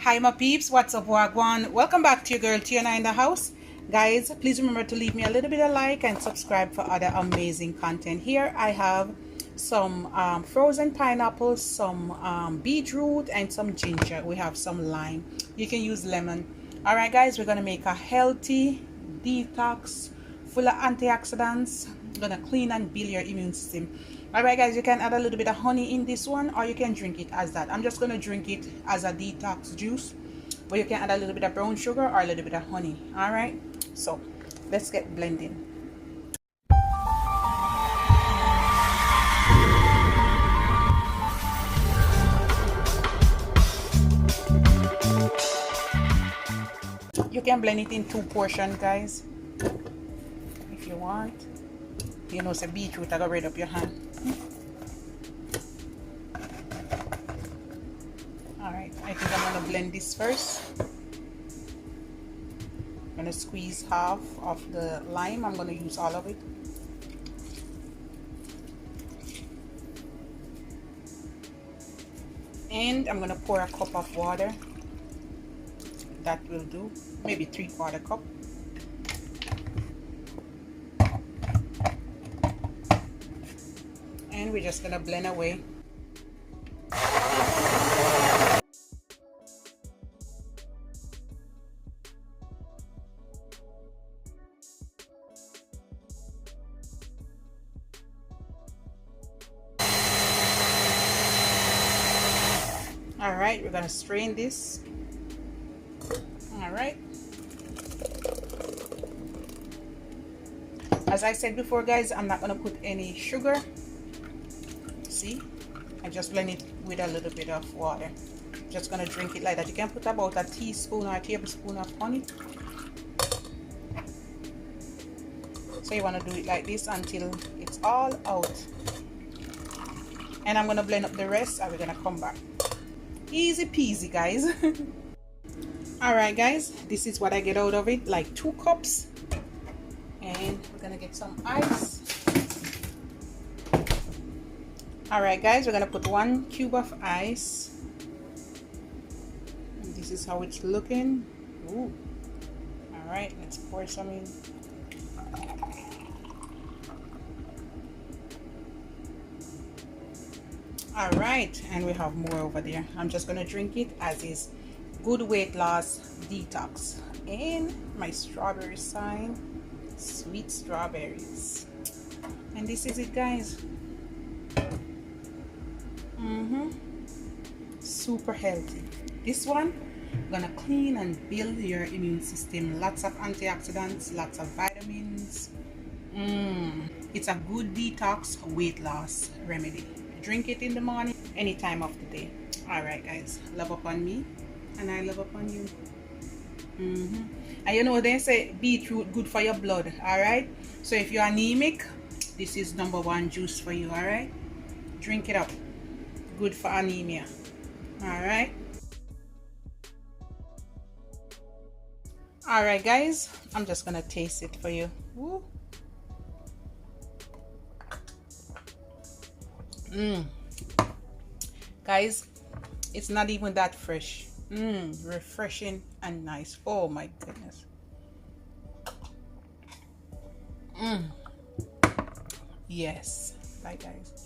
Hi my peeps, what's up, wagwan? Welcome back to your girl Tiana in the house. Guys, please remember to leave me a little bit of like and subscribe for other amazing content. Here I have some frozen pineapples, some beetroot, and some ginger. We have some lime. You can use lemon. Alright guys, we're gonna make a healthy detox full of antioxidants. Gonna clean and build your immune system. Alright guys, you can add a little bit of honey in this one, or you can drink it as that. I'm just gonna drink it as a detox juice, but you can add a little bit of brown sugar or a little bit of honey. Alright, so let's get blending. You can blend it in 2 portions, guys, if you want. You know, say beetroot, I got rid of your hand. Alright, I think I'm gonna blend this first. I'm gonna squeeze half of the lime. I'm gonna use all of it. And I'm gonna pour a cup of water. That will do. Maybe 3/4 cup. And we're just gonna blend away. All right, we're gonna strain this. All right. As I said before, guys, I'm not gonna put any sugar. See, I just blend it with a little bit of water. Just gonna drink it like that. You can put about a teaspoon or a tablespoon of honey. So you want to do it like this until it's all out. And I'm gonna blend up the rest and we're gonna come back. Easy peasy, guys. All right guys, this is what I get out of it, like 2 cups. And we're gonna get some ice. Alright guys, we're gonna put 1 cube of ice. And this is how it's looking. Ooh. Alright, let's pour some in. Alright, and we have more over there. I'm just gonna drink it as is. Good weight loss detox. And my strawberry sign. Sweet strawberries. And this is it, guys. Super healthy. This one gonna clean and build your immune system. Lots of antioxidants, lots of vitamins. It's a good detox weight loss remedy. Drink it in the morning, any time of the day. All right guys, love upon me and I love upon you. And you know they say beetroot good for your blood. All right, so if you're anemic, this is #1 juice for you. All right, drink it up. Good for anemia. All right guys, I'm just gonna taste it for you. Woo. Guys, it's not even that fresh. Refreshing and nice. Oh my goodness. Yes. Bye guys.